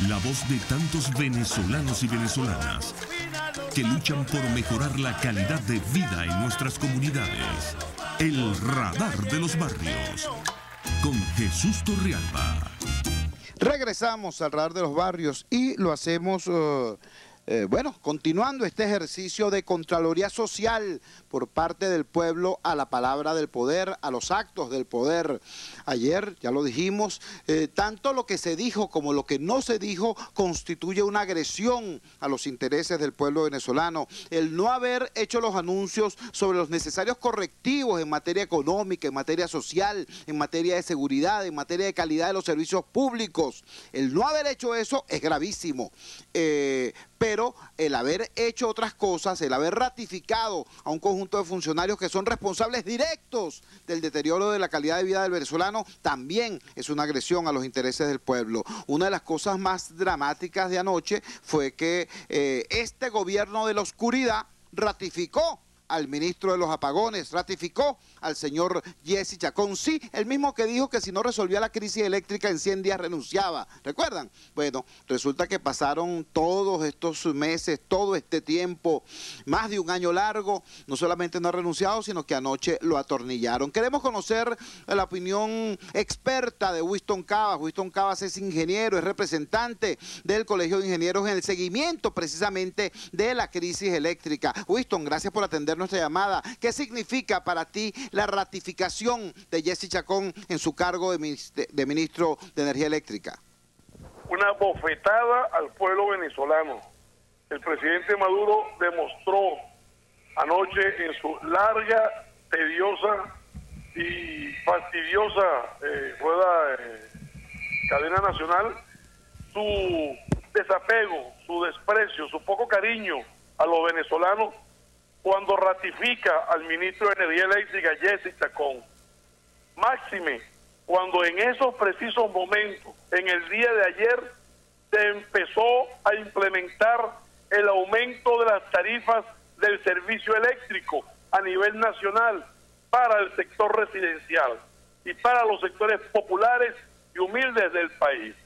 La voz de tantos venezolanos y venezolanas que luchan por mejorar la calidad de vida en nuestras comunidades. El Radar de los Barrios, con Jesús Torrealba. Regresamos al Radar de los Barrios y lo hacemos, continuando este ejercicio de Contraloría Social por parte del pueblo a la palabra del poder, a los actos del poder. Ayer, ya lo dijimos, tanto lo que se dijo como lo que no se dijo constituye una agresión a los intereses del pueblo venezolano. El no haber hecho los anuncios sobre los necesarios correctivos en materia económica, en materia social, en materia de seguridad, en materia de calidad de los servicios públicos. El no haber hecho eso es gravísimo. Pero el haber hecho otras cosas, el haber ratificado a un conjunto de funcionarios que son responsables directos del deterioro de la calidad de vida del venezolano, también es una agresión a los intereses del pueblo. Una de las cosas más dramáticas de anoche fue que este gobierno de la oscuridad ratificó al ministro de los apagones, ratificó al señor Jesse Chacón, sí, el mismo que dijo que si no resolvía la crisis eléctrica en 100 días renunciaba, ¿recuerdan? Bueno, resulta que pasaron todos estos meses, todo este tiempo, más de un año largo, no solamente no ha renunciado, sino que anoche lo atornillaron. Queremos conocer la opinión experta de Winston Cavas. Winston Cavas es ingeniero, es representante del Colegio de Ingenieros en el seguimiento precisamente de la crisis eléctrica. Winston, gracias por atender nuestra llamada. ¿Qué significa para ti la ratificación de Jesse Chacón en su cargo de ministro de Energía Eléctrica? Una bofetada al pueblo venezolano. El presidente Maduro demostró anoche en su larga, tediosa y fastidiosa cadena nacional su desapego, su desprecio, su poco cariño a los venezolanos cuando ratifica al ministro de Energía Eléctrica, Jesse Chacón. Máxime, cuando en esos precisos momentos, en el día de ayer, se empezó a implementar el aumento de las tarifas del servicio eléctrico a nivel nacional para el sector residencial y para los sectores populares y humildes del país.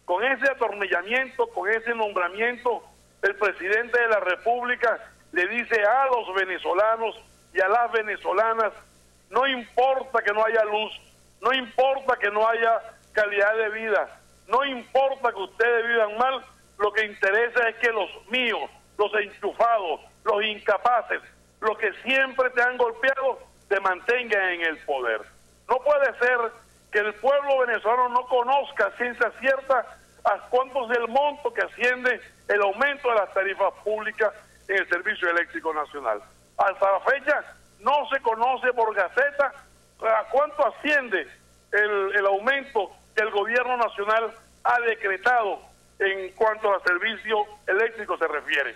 Con ese atornillamiento, con ese nombramiento, el presidente de la República le dice a los venezolanos y a las venezolanas: no importa que no haya luz, no importa que no haya calidad de vida, no importa que ustedes vivan mal, lo que interesa es que los míos, los enchufados, los incapaces, los que siempre te han golpeado, se mantengan en el poder. No puede ser que el pueblo venezolano no conozca a ciencia cierta a cuánto es el monto que asciende el aumento de las tarifas públicas en el Servicio Eléctrico Nacional. Hasta la fecha no se conoce por Gaceta a cuánto asciende el aumento que el gobierno nacional ha decretado en cuanto al servicio eléctrico se refiere.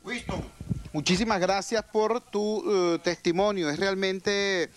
Winston, muchísimas gracias por tu testimonio. Es realmente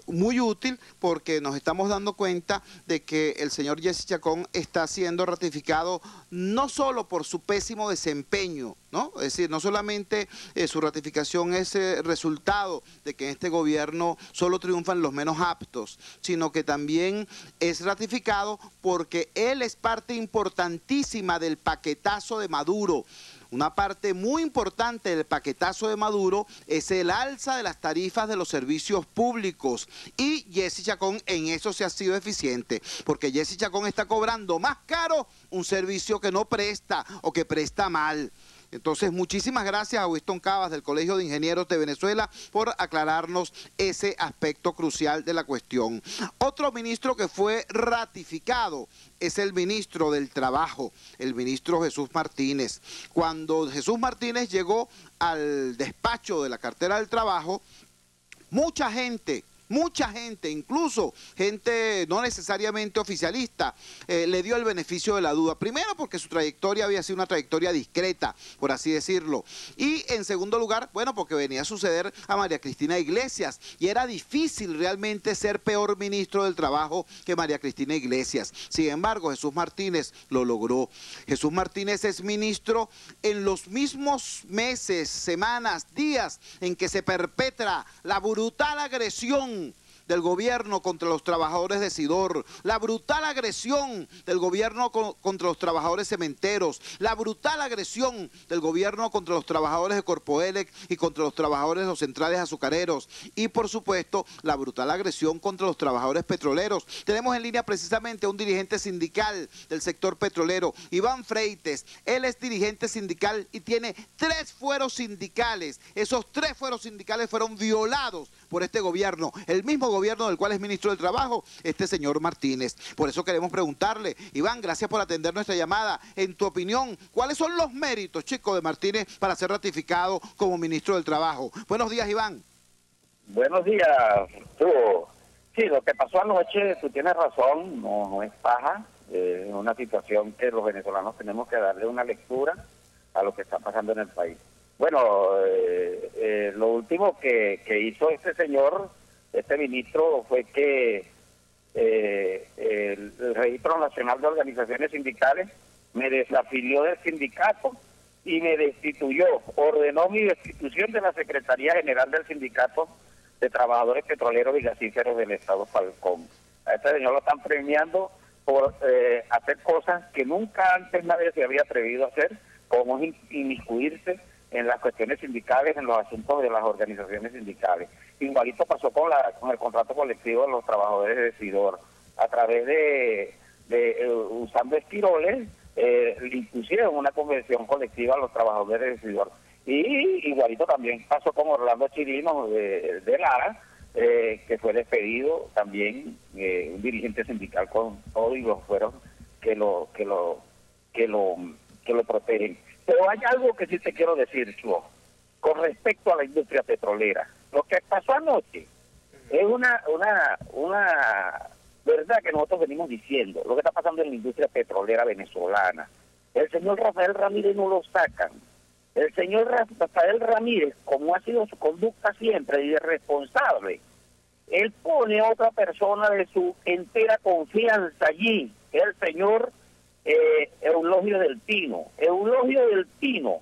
muy útil porque nos estamos dando cuenta de que el señor Jesse Chacón está siendo ratificado no solo por su pésimo desempeño, ¿no? Es decir, no solamente su ratificación es resultado de que en este gobierno solo triunfan los menos aptos, sino que también es ratificado porque él es parte importantísima del paquetazo de Maduro. Una parte muy importante del paquetazo de Maduro es el alza de las tarifas de los servicios públicos, y Jesse Chacón en eso se ha sido eficiente, porque Jesse Chacón está cobrando más caro un servicio que no presta o que presta mal. Entonces, muchísimas gracias a Winston Cavas del Colegio de Ingenieros de Venezuela por aclararnos ese aspecto crucial de la cuestión. Otro ministro que fue ratificado es el ministro del Trabajo, el ministro Jesús Martínez. Cuando Jesús Martínez llegó al despacho de la cartera del Trabajo, mucha gente, incluso gente no necesariamente oficialista, le dio el beneficio de la duda. Primero porque su trayectoria había sido una trayectoria discreta, por así decirlo. Y en segundo lugar, bueno, porque venía a suceder a María Cristina Iglesias. Y era difícil realmente ser peor ministro del Trabajo que María Cristina Iglesias. Sin embargo, Jesús Martínez lo logró. Jesús Martínez es ministro en los mismos meses, semanas, días en que se perpetra la brutal agresión del gobierno contra los trabajadores de Sidor, la brutal agresión del gobierno contra los trabajadores cementeros, la brutal agresión del gobierno contra los trabajadores de Corpoelec y contra los trabajadores de los centrales azucareros y, por supuesto, la brutal agresión contra los trabajadores petroleros. Tenemos en línea precisamente a un dirigente sindical del sector petrolero, Iván Freites. Él es dirigente sindical y tiene 3 fueros sindicales. Esos 3 fueros sindicales fueron violados por este gobierno, el mismo gobierno del cual es ministro del Trabajo, este señor Martínez. Por eso queremos preguntarle, Iván, gracias por atender nuestra llamada. En tu opinión, ¿cuáles son los méritos, chico, de Martínez para ser ratificado como ministro del Trabajo? Buenos días, Iván. Buenos días, tú. Sí, lo que pasó anoche, tú tienes razón, no es paja, es una situación que los venezolanos tenemos que darle una lectura a lo que está pasando en el país. Bueno, lo último que hizo este señor, este ministro, fue que el Registro Nacional de Organizaciones Sindicales me desafilió del sindicato y me destituyó, ordenó mi destitución de la Secretaría General del Sindicato de Trabajadores Petroleros y Gasíferos del Estado Falcón. A este señor lo están premiando por hacer cosas que nunca antes nadie se había atrevido a hacer, como inmiscuirse en las cuestiones sindicales, en los asuntos de las organizaciones sindicales. Igualito pasó con el contrato colectivo de los trabajadores de Sidor. A través de usando esquiroles, le impusieron una convención colectiva a los trabajadores de Sidor. Y igualito también pasó con Orlando Chirino de Lara, que fue despedido también, un dirigente sindical con todos los fueros que lo protegen. Pero hay algo que sí te quiero decir, Chuo, con respecto a la industria petrolera. Lo que pasó anoche es una verdad que nosotros venimos diciendo, lo que está pasando en la industria petrolera venezolana. El señor Rafael Ramírez no lo sacan. El señor Rafael Ramírez, como ha sido su conducta siempre y irresponsable, él pone a otra persona de su entera confianza allí, que es el señor Eulogio del Pino. Eulogio del Pino,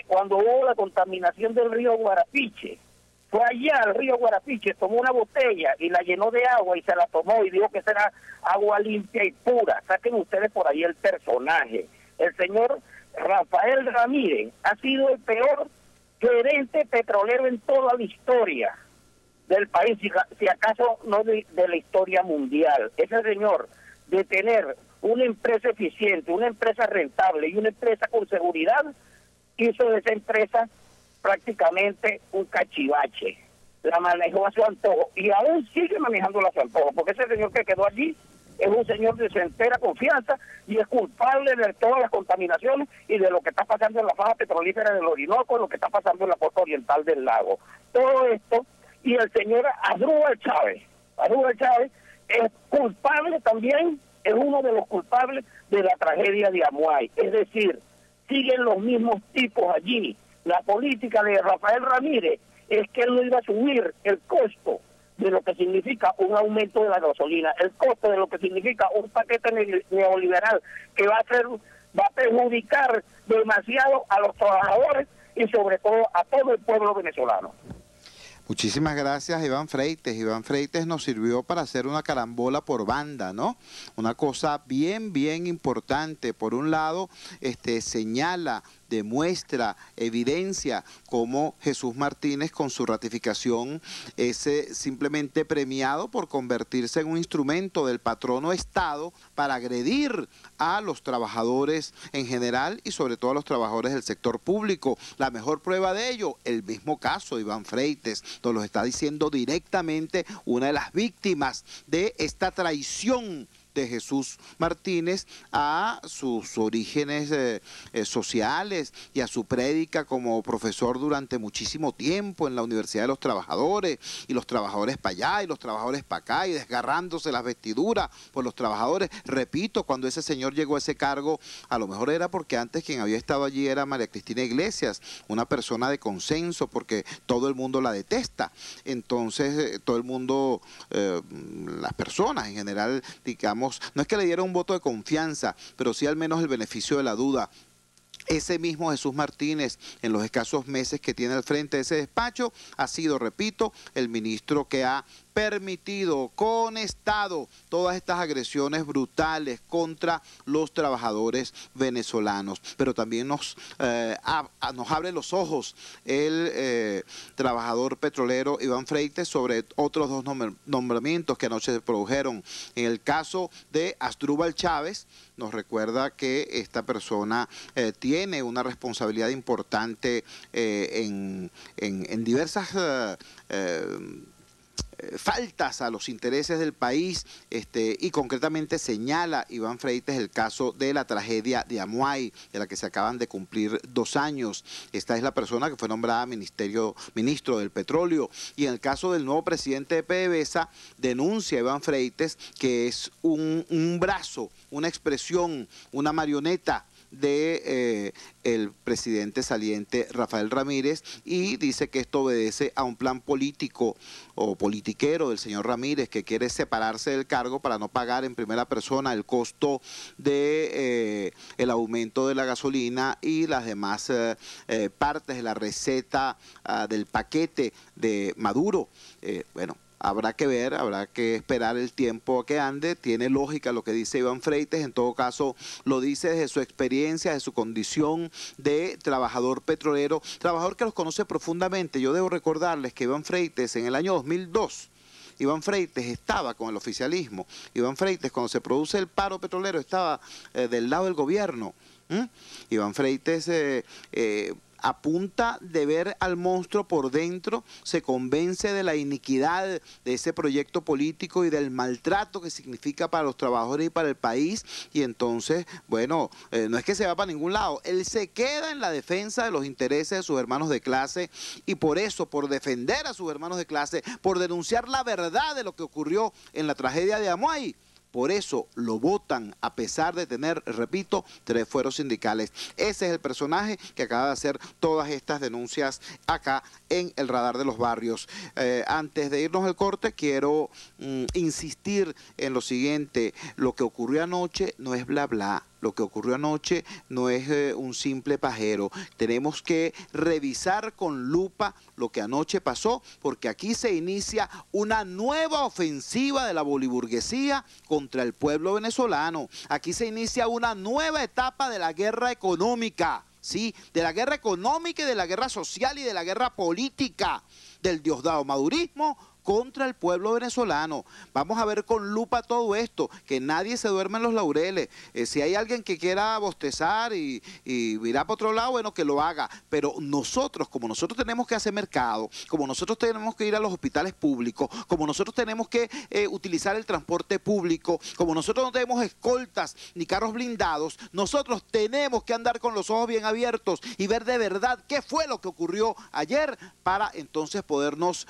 cuando hubo la contaminación del río Guarapiche, fue allá al río Guarapiche, tomó una botella y la llenó de agua y se la tomó y dijo que será agua limpia y pura. Saquen ustedes por ahí el personaje. El señor Rafael Ramírez ha sido el peor gerente petrolero en toda la historia del país, si acaso no de la historia mundial. Ese señor, de tener una empresa eficiente, una empresa rentable y una empresa con seguridad, hizo de esa empresa prácticamente un cachivache. La manejó a su antojo y aún sigue manejándola a su antojo, porque ese señor que quedó allí es un señor de su entera confianza y es culpable de todas las contaminaciones y de lo que está pasando en la faja petrolífera del Orinoco, lo que está pasando en la costa oriental del lago. Todo esto, y el señor Asdrúbal Chávez es culpable también, es uno de los culpables de la tragedia de Amuay. Es decir, siguen los mismos tipos allí. La política de Rafael Ramírez es que él no iba a asumir el costo de lo que significa un aumento de la gasolina, el costo de lo que significa un paquete neoliberal que va a perjudicar demasiado a los trabajadores y sobre todo a todo el pueblo venezolano. Muchísimas gracias, Iván Freites. Iván Freites nos sirvió para hacer una carambola por banda, ¿no? Una cosa bien importante. Por un lado, señala, demuestra, evidencia cómo Jesús Martínez con su ratificación es simplemente premiado por convertirse en un instrumento del patrono Estado para agredir a los trabajadores en general y sobre todo a los trabajadores del sector público. La mejor prueba de ello, el mismo caso Iván Freites, nos lo está diciendo directamente una de las víctimas de esta traición de Jesús Martínez a sus orígenes sociales y a su prédica como profesor durante muchísimo tiempo en la Universidad de los Trabajadores, y los trabajadores para allá y los trabajadores para acá, y desgarrándose las vestiduras por los trabajadores. Repito, cuando ese señor llegó a ese cargo, a lo mejor era porque antes quien había estado allí era María Cristina Iglesias, una persona de consenso, porque todo el mundo la detesta. Entonces, todo el mundo, las personas en general, digamos, no es que le diera un voto de confianza, pero sí al menos el beneficio de la duda. Ese mismo Jesús Martínez, en los escasos meses que tiene al frente de ese despacho, ha sido, repito, el ministro que ha permitido, conestado todas estas agresiones brutales contra los trabajadores venezolanos. Pero también nos abre los ojos el trabajador petrolero Iván Freites sobre otros dos nombramientos que anoche se produjeron. En el caso de Asdrúbal Chávez, nos recuerda que esta persona tiene una responsabilidad importante en diversas faltas a los intereses del país, y concretamente señala Iván Freites el caso de la tragedia de Amuay, de la que se acaban de cumplir 2 años. Esta es la persona que fue nombrada ministro del Petróleo, y en el caso del nuevo presidente de PDVSA denuncia a Iván Freites que es un brazo, una expresión, una marioneta de el presidente saliente Rafael Ramírez, y dice que esto obedece a un plan político o politiquero del señor Ramírez, que quiere separarse del cargo para no pagar en primera persona el costo de el aumento de la gasolina y las demás partes de la receta del paquete de Maduro. Bueno, habrá que ver, habrá que esperar el tiempo que ande. Tiene lógica lo que dice Iván Freites, en todo caso lo dice desde su experiencia, de su condición de trabajador petrolero, trabajador que los conoce profundamente. Yo debo recordarles que Iván Freites en el año 2002, Iván Freites estaba con el oficialismo. Iván Freites, cuando se produce el paro petrolero, estaba del lado del gobierno. Iván Freites a punta de ver al monstruo por dentro, se convence de la iniquidad de ese proyecto político y del maltrato que significa para los trabajadores y para el país, y entonces, bueno, no es que se va para ningún lado, él se queda en la defensa de los intereses de sus hermanos de clase, y por eso, por defender a sus hermanos de clase, por denunciar la verdad de lo que ocurrió en la tragedia de Amuay, por eso lo votan a pesar de tener, repito, 3 fueros sindicales. Ese es el personaje que acaba de hacer todas estas denuncias acá en el Radar de los Barrios. Antes de irnos al corte, quiero insistir en lo siguiente. Lo que ocurrió anoche no es bla bla. Lo que ocurrió anoche no es un simple pajero. Tenemos que revisar con lupa lo que anoche pasó, porque aquí se inicia una nueva ofensiva de la boliburguesía contra el pueblo venezolano. Aquí se inicia una nueva etapa de la guerra económica, ¿sí? De la guerra económica y de la guerra social y de la guerra política del Diosdado madurismo contra el pueblo venezolano. Vamos a ver con lupa todo esto, que nadie se duerme en los laureles. Si hay alguien que quiera bostezar y mirar para otro lado, bueno, que lo haga. Pero nosotros, como nosotros tenemos que hacer mercado, como nosotros tenemos que ir a los hospitales públicos, como nosotros tenemos que utilizar el transporte público, como nosotros no tenemos escoltas ni carros blindados, nosotros tenemos que andar con los ojos bien abiertos y ver de verdad qué fue lo que ocurrió ayer, para entonces podernos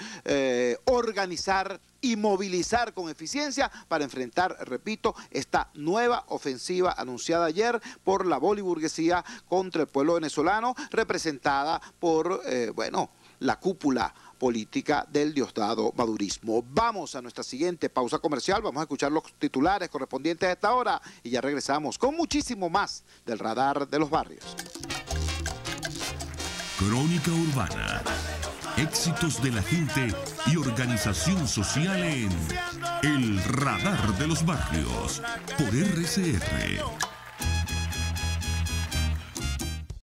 organizar y movilizar con eficiencia para enfrentar, repito, esta nueva ofensiva anunciada ayer por la boliburguesía contra el pueblo venezolano, representada por, bueno, la cúpula política del Diosdado madurismo. Vamos a nuestra siguiente pausa comercial, vamos a escuchar los titulares correspondientes a esta hora y ya regresamos con muchísimo más del Radar de los Barrios. Crónica Urbana. Éxitos de la gente y organización social en El Radar de los Barrios por RCR.